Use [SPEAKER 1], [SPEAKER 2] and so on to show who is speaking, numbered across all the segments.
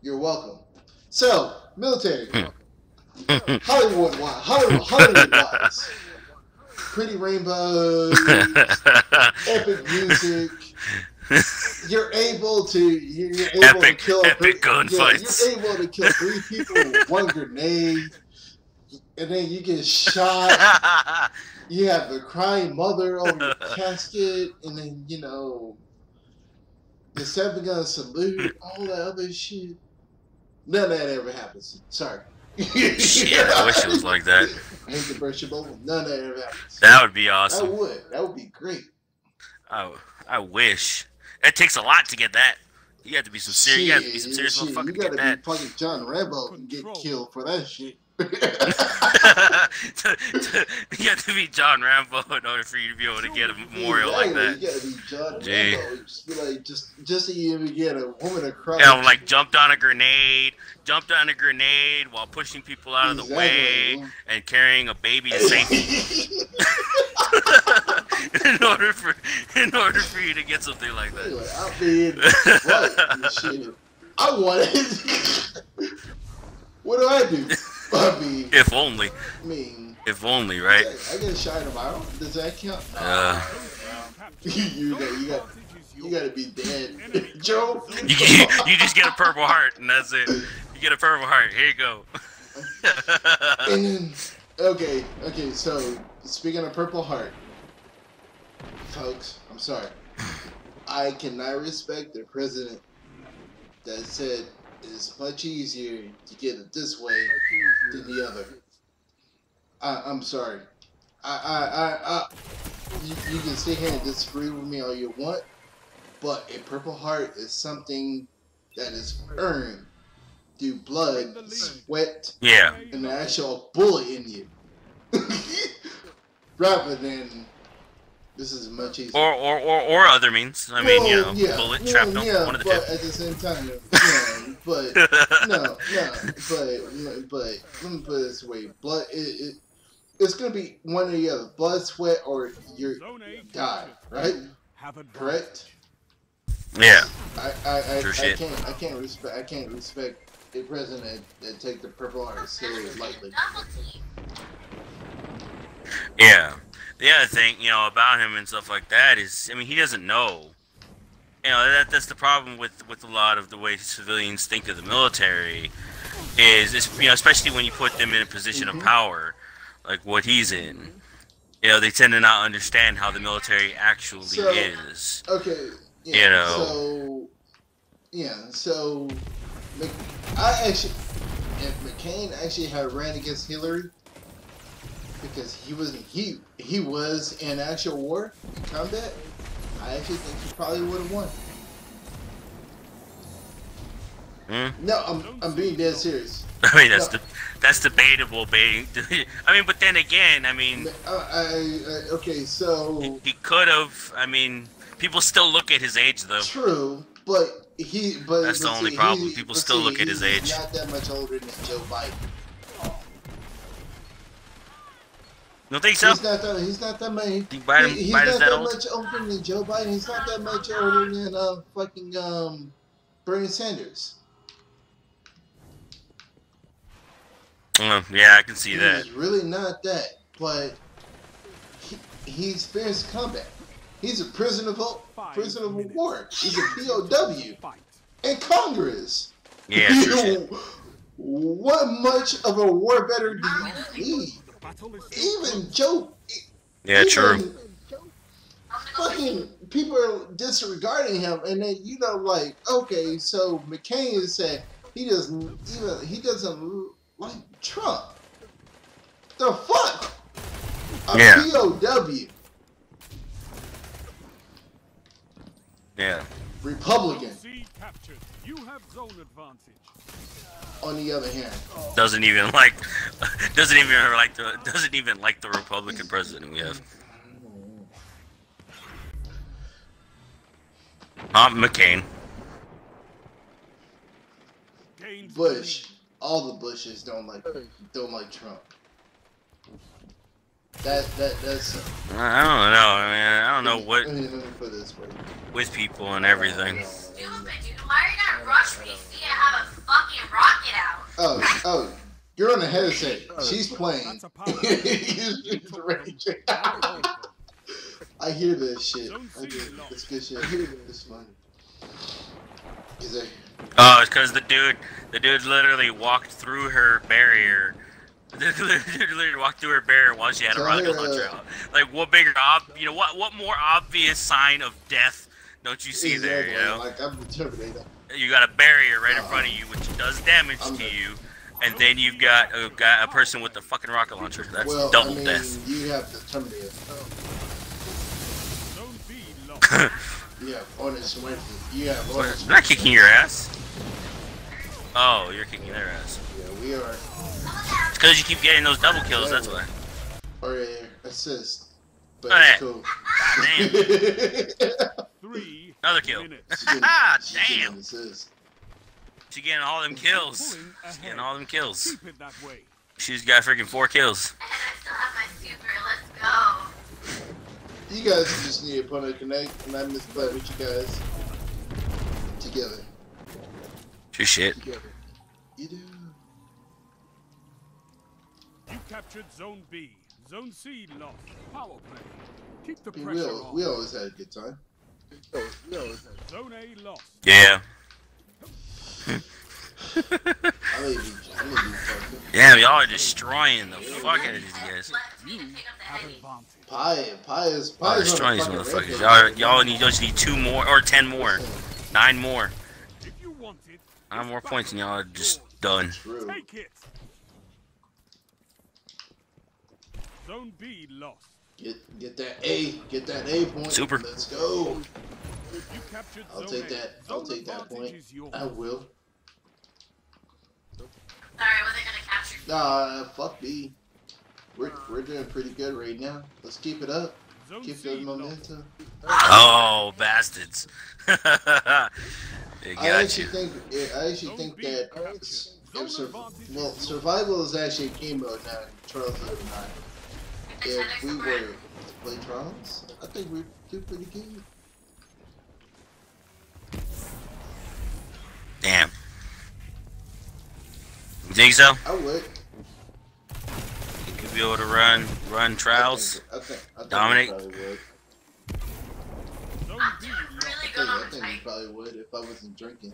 [SPEAKER 1] You're welcome. So, military. Hollywood-wise. Pretty rainbows, epic music. You're able to kill
[SPEAKER 2] epic gunfights.
[SPEAKER 1] You're able to kill 3 people with 1 grenade, and then you get shot. You have the crying mother over your casket, and then the 7-gun salute, all that other shit. None of that ever happens. Sorry.
[SPEAKER 2] Shit, I wish it was like that.
[SPEAKER 1] I hate to burst your bubble. None of that ever happens.
[SPEAKER 2] That would be awesome.
[SPEAKER 1] That would be great.
[SPEAKER 2] I wish. It takes a lot to get that. You have to be some serious. You have to be some serious motherfucker to get that.
[SPEAKER 1] You gotta be fucking John Rambo and get killed for that shit.
[SPEAKER 2] You have to be John Rambo in order for you to be able to get a memorial like that.
[SPEAKER 1] You gotta be John Rambo. Just to even get a woman to cry.
[SPEAKER 2] Yeah, like jumped on a grenade while pushing people out of the way and carrying a baby to safety. in order for you to get something like that.
[SPEAKER 1] I want it. What do I do?
[SPEAKER 2] If only. If only, right?
[SPEAKER 1] I get a shot tomorrow. Does that count? You gotta be dead, Joe.
[SPEAKER 2] You just get a Purple Heart, and that's it. You get a Purple Heart. Here you go.
[SPEAKER 1] And then, okay. So speaking of Purple Heart, folks, I'm sorry. I cannot respect the president that said it's much easier to get it this way than the other. I'm sorry. You can sit here and disagree with me all you want, but a Purple Heart is something that is earned through blood, sweat, and an actual bullet in you, rather than this is much easier.
[SPEAKER 2] Or other means. I mean, bullet, shrapnel, one of the two.
[SPEAKER 1] But at the same time, but let me put it this way: blood. It's gonna be one or the other: blood, sweat, or you die. Right? Correct?
[SPEAKER 2] Yeah.
[SPEAKER 1] I can't respect a president that take the Purple Heart so lightly.
[SPEAKER 2] Yeah. The other thing, about him and stuff like that is, I mean, he doesn't know. That's the problem with a lot of the way civilians think of the military, is especially when you put them in a position of power, like what he's in. They tend to not understand how the military actually is.
[SPEAKER 1] Okay. So if McCain actually had ran against Hillary, because he was in actual war, in combat, I actually think he probably would have won. No, I'm being dead serious.
[SPEAKER 2] I mean, that's debatable. I mean, but then again, I mean,
[SPEAKER 1] okay, so
[SPEAKER 2] he could have. I mean, people still look at his age, though.
[SPEAKER 1] True, but that's
[SPEAKER 2] the only problem. People still look at his age.
[SPEAKER 1] He's not that much older than Joe Biden.
[SPEAKER 2] You don't think so?
[SPEAKER 1] He's not that much.
[SPEAKER 2] Think Biden's
[SPEAKER 1] he's not that
[SPEAKER 2] old?
[SPEAKER 1] much older than Joe Biden. He's not that much older than fucking Bernie Sanders.
[SPEAKER 2] Yeah, I can see that.
[SPEAKER 1] He's really not that, but he experienced combat. He's a prisoner of war. He's a POW in Congress.
[SPEAKER 2] Yeah,
[SPEAKER 1] what much of a war veteran do you need? Even Joe.
[SPEAKER 2] Yeah, true.
[SPEAKER 1] Fucking people are disregarding him, and then like, okay, so McCain said he doesn't like Trump. The fuck? A POW.
[SPEAKER 2] Yeah.
[SPEAKER 1] Republican. On the other hand,
[SPEAKER 2] doesn't even like the Republican president we have. McCain.
[SPEAKER 1] Bush. All the Bushes don't like Trump. That's.
[SPEAKER 2] I don't know. I mean, I don't know what.
[SPEAKER 1] Let me put it this way.
[SPEAKER 2] With people and everything.
[SPEAKER 3] Stupid, dude. Why are you gonna rush me? See, I have a fucking
[SPEAKER 1] Oh, you're on the headset. She's playing. I hear this shit. It's good shit. It's funny.
[SPEAKER 2] Oh, it's because the dude literally walked through her barrier. The dude literally walked through her barrier while she had a rocket launcher out. Like, what bigger, you know, what more obvious sign of death don't you see there? You know,
[SPEAKER 1] like I'm the Terminator.
[SPEAKER 2] You got a barrier right in front of you, which does damage to you, and then you've got a person with a fucking rocket launcher. That's double death.
[SPEAKER 1] You have the Terminator. Yeah, honest Wednesday. Yeah,
[SPEAKER 2] I'm not kicking your ass. Oh, you're kicking their ass.
[SPEAKER 1] Yeah, we are.
[SPEAKER 2] It's because you keep getting those double kills, that's why.
[SPEAKER 1] Or assist. But
[SPEAKER 2] it's
[SPEAKER 1] cool.
[SPEAKER 2] Damn. Another kill. Damn. She's getting all them kills. She's getting all them kills. She's got freaking 4 kills.
[SPEAKER 3] And I still have my super. Let's go.
[SPEAKER 1] You guys just need to put a connect, and I miss playing with you guys together.
[SPEAKER 2] True shit.
[SPEAKER 1] Together. You do.
[SPEAKER 4] You captured Zone B. Zone C lost. Power play. Keep the pressure on.
[SPEAKER 1] We always had a good time.
[SPEAKER 4] Zone A lost.
[SPEAKER 2] Yeah. Damn, y'all are destroying the fuck out of these guys.
[SPEAKER 1] Pie is
[SPEAKER 2] destroying these motherfuckers. Y'all just need 2 more or 10 more, 9 more. 9 more points and y'all are just done.
[SPEAKER 4] Take it. Zone B lost.
[SPEAKER 1] Get that A point.
[SPEAKER 2] Super.
[SPEAKER 1] Let's go.
[SPEAKER 4] You captured
[SPEAKER 1] I'll take that. I'll take that point. I will.
[SPEAKER 3] Sorry, I wasn't gonna capture.
[SPEAKER 1] Nah, fuck B. We're doing pretty good right now. Let's keep it up. Keep the momentum.
[SPEAKER 2] Oh, bastards! They got
[SPEAKER 1] I actually think that survival is actually a game mode now in Trials of the Night. If we were to play Trials, I think we'd do pretty good.
[SPEAKER 2] Damn. You think so?
[SPEAKER 1] I would.
[SPEAKER 2] You could be able to run trials,
[SPEAKER 1] I think
[SPEAKER 2] dominate.
[SPEAKER 1] We probably would.
[SPEAKER 3] I'm doing really good on
[SPEAKER 1] I think we probably would if I wasn't drinking.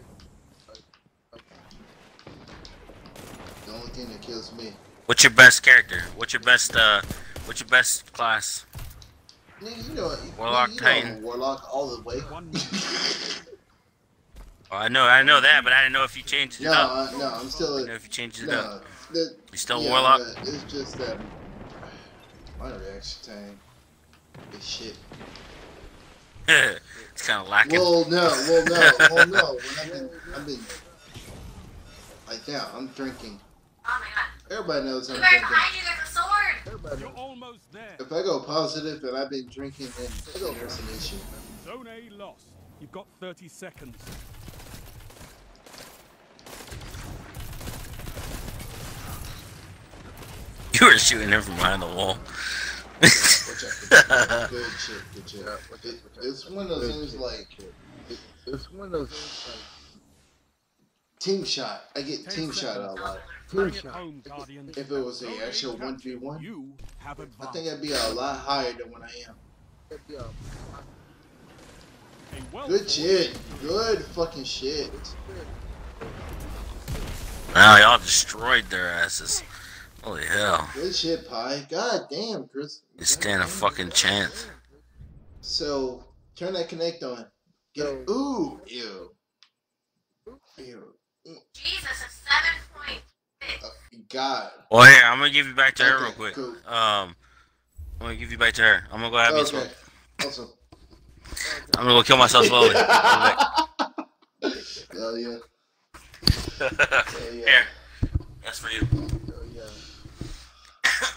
[SPEAKER 1] The only thing that kills me.
[SPEAKER 2] What's your best character? What's your best class?
[SPEAKER 1] Nigga, you know,
[SPEAKER 2] Warlock, Titan.
[SPEAKER 1] Warlock all the way.
[SPEAKER 2] Well, I know that, but I didn't know if you changed it up.
[SPEAKER 1] No, I'm still.
[SPEAKER 2] I don't know if you changed it up. You still
[SPEAKER 1] yeah,
[SPEAKER 2] Warlock?
[SPEAKER 1] It's just that my reaction time is shit.
[SPEAKER 2] It's kind of lacking.
[SPEAKER 1] Well, no. When I've been like that, I'm drinking.
[SPEAKER 3] Oh my god.
[SPEAKER 1] Everybody knows I'm
[SPEAKER 3] Right
[SPEAKER 1] drinking.
[SPEAKER 3] behind you, there's a sword.
[SPEAKER 4] You're almost there.
[SPEAKER 1] If I go positive and I've been drinking, then there's an issue.
[SPEAKER 4] Zone A lost. You've got 30 seconds.
[SPEAKER 2] You were shooting him from behind the wall.
[SPEAKER 1] Good shit. It's one of those things like. Team shot. I get team shot a lot. If it was the actual 1v1, I think I'd be a lot higher than what I am. Good shit. Good fucking shit.
[SPEAKER 2] Wow, y'all destroyed their asses. Holy hell.
[SPEAKER 1] Good shit, Pie. God damn, Chris.
[SPEAKER 2] You stand a fucking chance.
[SPEAKER 1] So, turn that connect on. Get it. Ooh. Ew.
[SPEAKER 3] Jesus, a 7.6.
[SPEAKER 1] God.
[SPEAKER 2] Well, here, I'm gonna give you back to her real quick.
[SPEAKER 1] Cool.
[SPEAKER 2] I'm gonna give you back to her. I'm gonna go have me a smoke.
[SPEAKER 1] Awesome.
[SPEAKER 2] I'm gonna go kill myself slowly.
[SPEAKER 1] Hell yeah.
[SPEAKER 2] Here. That's for you.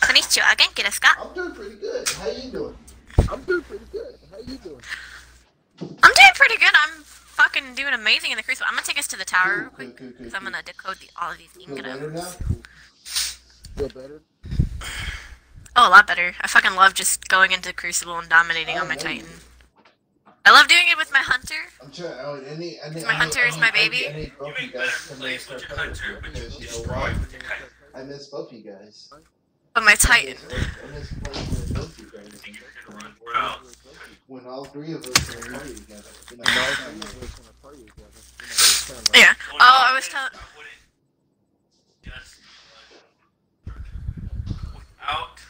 [SPEAKER 3] Konnichiwa, genki desu ka?
[SPEAKER 1] I'm doing pretty good. How you doing?
[SPEAKER 3] I'm doing pretty good. I'm fucking doing amazing in the crucible. I'm gonna take us to the tower real quick. Because I'm gonna decode all of these
[SPEAKER 1] Feel better now?
[SPEAKER 3] Feel better? Oh, a lot better. I fucking love just going into Crucible and dominating on my Titan. I love doing it with my hunter.
[SPEAKER 1] I'm trying.
[SPEAKER 3] My hunter is my baby.
[SPEAKER 1] I need both you guys to come in and start playing with me because you know why? I miss both you guys.
[SPEAKER 3] But my Titan.
[SPEAKER 1] I miss playing with both you guys. When all three of us are in party together.
[SPEAKER 3] Yeah. Oh, I was telling.
[SPEAKER 2] Without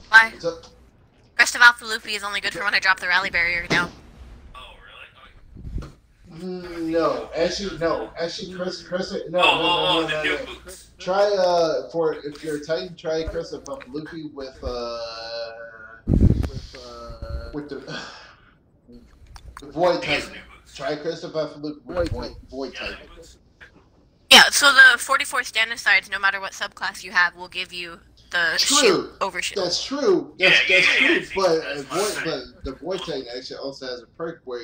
[SPEAKER 3] Why?
[SPEAKER 1] What's up?
[SPEAKER 3] Crest of Alpha Luffy is only good for when I drop the rally barrier now.
[SPEAKER 2] Oh, really?
[SPEAKER 1] No, actually, Chris, no. Try, if you're a Titan, try Crest of Luffy with the Void Titan. Try Crest of Luffy with Void Titan.
[SPEAKER 3] Yeah, so the 44 Stanicides, no matter what subclass you have, will give you the shield overshield.
[SPEAKER 1] That's true. That's true. But the Void Titan actually also has a perk where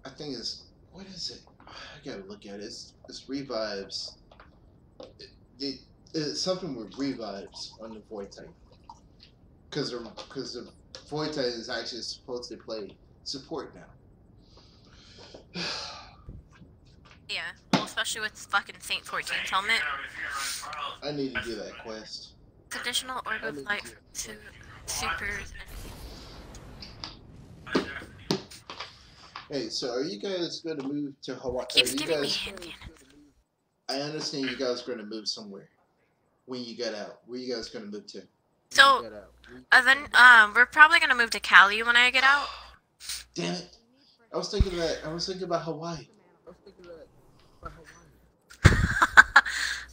[SPEAKER 1] I think it's what is it? I gotta look at it. It's revives. It's something with revives on the Void Titan. Because the Void Titan is actually supposed to play support now.
[SPEAKER 3] Yeah, well, especially with fucking Saint 14's helmet.
[SPEAKER 1] I need to do that quest.
[SPEAKER 3] Additional orb of light to supers.
[SPEAKER 1] Hey, so are you guys going to move to Hawaii?
[SPEAKER 3] Keeps giving me hand cannons.
[SPEAKER 1] I understand you guys are going to move somewhere when you get out. Where you guys going to move to?
[SPEAKER 3] So, then we're probably gonna move to Cali when I get out.
[SPEAKER 1] Damn it! I was thinking about Hawaii.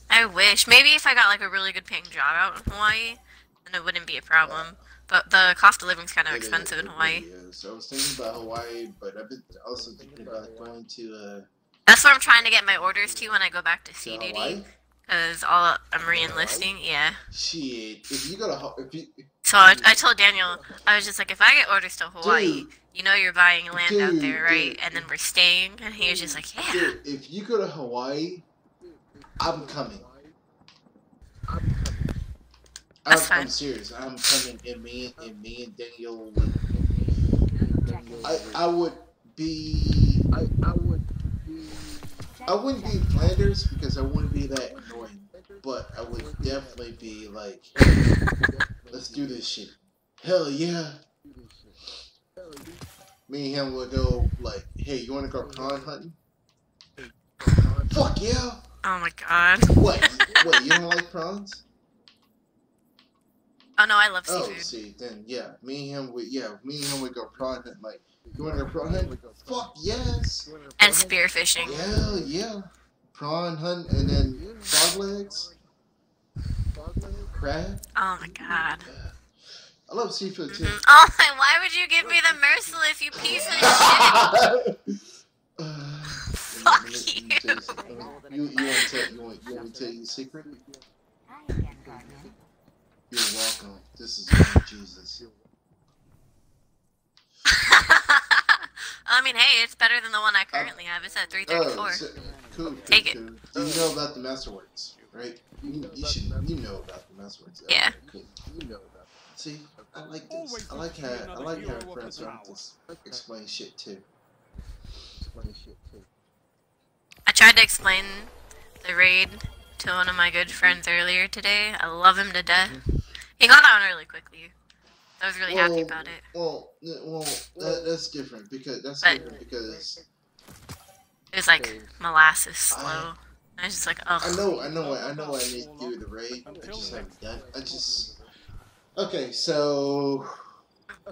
[SPEAKER 3] I wish. Maybe if I got like a really good paying job out in Hawaii, then it wouldn't be a problem. But the cost of living's kind of expensive in Hawaii.
[SPEAKER 1] So I was thinking about Hawaii, but I've been also thinking about going to.
[SPEAKER 3] That's where I'm trying to get my orders to when I go back to sea duty.
[SPEAKER 1] Hawaii?
[SPEAKER 3] Cause I'm re-enlisting. Yeah.
[SPEAKER 1] Shit! If you go to
[SPEAKER 3] So I told Daniel, I was just like, if I get orders to Hawaii, you know you're buying land out there, right? And then we're staying. And he was just like, yeah.
[SPEAKER 1] Dude, if you go to Hawaii, I'm coming. I'm serious. I'm coming, and me and Daniel. I wouldn't be Flanders because I wouldn't be that annoying, but I would definitely be like, let's do this shit. Hell yeah. Me and him would go like, hey, you want to go prawn hunting? Fuck yeah.
[SPEAKER 3] Oh my god.
[SPEAKER 1] What, you don't like prawns?
[SPEAKER 3] Oh no, I love seafood.
[SPEAKER 1] Oh, see, then yeah, me and him would go prawn hunting. Like, you want to go prawn hunting? Fuck yes.
[SPEAKER 3] And spearfishing.
[SPEAKER 1] Hell yeah. Prawn hunt and then frog legs, crab.
[SPEAKER 3] Oh my god.
[SPEAKER 1] I love seafood too.
[SPEAKER 3] Oh my! Why would you give me the merciless, you piece of shit? Fuck you.
[SPEAKER 1] You want me to tell you a secret? You're welcome. This is Jesus.
[SPEAKER 3] I mean, hey, it's better than the one I currently have. It's at 334.
[SPEAKER 1] Cool.
[SPEAKER 3] Take it.
[SPEAKER 1] Do you know about the Masterworks, right? You know about the Masterworks.
[SPEAKER 3] Yeah.
[SPEAKER 1] Cool. You know about it. See, I like this. I like having friends who have to explain shit too.
[SPEAKER 3] I tried to explain the raid to one of my good friends earlier today. I love him to death. He got on really quickly. I was really happy about it.
[SPEAKER 1] Well, that's different because
[SPEAKER 3] it was like molasses slow. I was just like, ugh.
[SPEAKER 1] I know. I need to do the raid. I just haven't done. Okay, so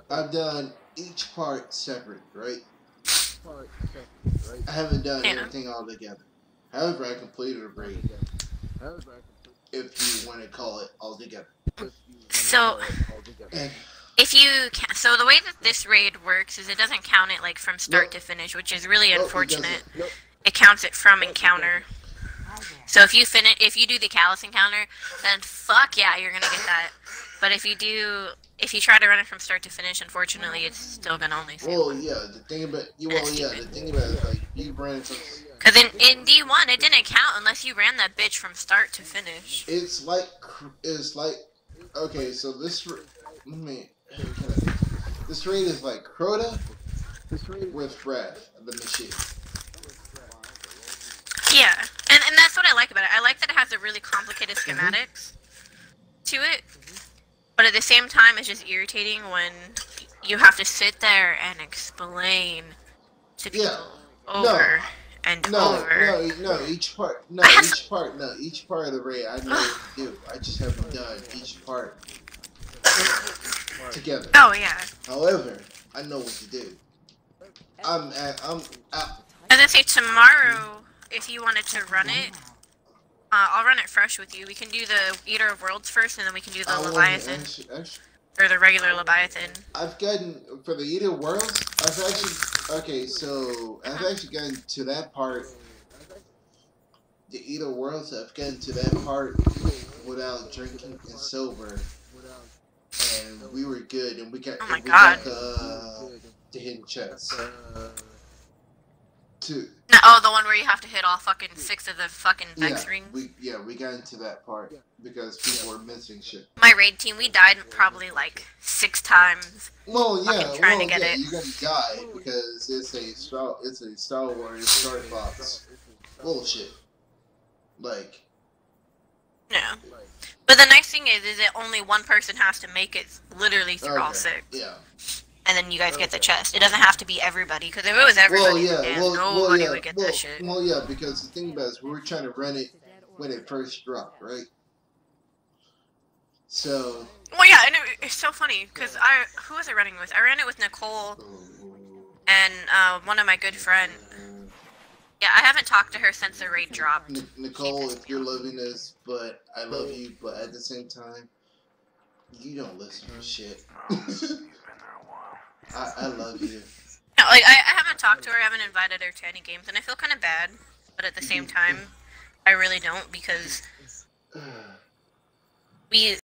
[SPEAKER 1] I've done each part separate, right? I haven't done everything all together. However, I completed a raid. If you want to call it all together.
[SPEAKER 3] So, so the way that this raid works is it doesn't count it like from start to finish, which is really unfortunate. It counts it from encounter. So if you do the Callus encounter, then fuck yeah, you're gonna get that. But if you try to run it from start to finish, unfortunately, it's still gonna only say
[SPEAKER 1] the thing about it is like you ran from.
[SPEAKER 3] Because in D1, it didn't count unless you ran that bitch from start to finish.
[SPEAKER 1] It's like okay, so let me. This raid is like Crota with Wrath of the Machine.
[SPEAKER 3] Yeah, and that's what I like about it. I like that it has a really complicated schematics to it, but at the same time, it's just irritating when you have to sit there and explain to people over and over.
[SPEAKER 1] Each part of the raid, I know what to do. I just haven't done each part together.
[SPEAKER 3] Oh yeah.
[SPEAKER 1] However, I know what to do. I'm out.
[SPEAKER 3] As I say, tomorrow, if you wanted to run it, I'll run it fresh with you. We can do the Eater of Worlds first, and then we can do the Leviathan. Or the regular Leviathan.
[SPEAKER 1] I've gotten, for the Eater of Worlds, I've actually gotten to that part. The Eater of Worlds, I've gotten to that part without drinking and sober. And we were good, and we got, got the hidden chest.
[SPEAKER 3] Oh, the one where you have to hit all fucking 6 of the fucking Vex rings?
[SPEAKER 1] We got into that part because people were missing shit.
[SPEAKER 3] My raid team, we died probably like 6 times.
[SPEAKER 1] Well,
[SPEAKER 3] trying to get it.
[SPEAKER 1] You're gonna die because it's a Star Wars Star Fox bullshit. Like.
[SPEAKER 3] Yeah. But the nice thing is that only one person has to make it literally through all 6.
[SPEAKER 1] Yeah.
[SPEAKER 3] And then you guys get the chest. It doesn't have to be everybody, because if it was everybody, nobody would get that shit.
[SPEAKER 1] Well, yeah, because the thing about it is we were trying to run it when it first dropped, right? So...
[SPEAKER 3] Well, yeah, and it's so funny, because who was I running with? I ran it with Nicole and one of my good friends. Yeah, I haven't talked to her since the raid dropped.
[SPEAKER 1] Nicole, if you're loving this, but I love you, but at the same time, you don't listen to shit. I love you.
[SPEAKER 3] No, like, I haven't talked to her, I haven't invited her to any games, and I feel kind of bad, but at the same time, I really don't, because we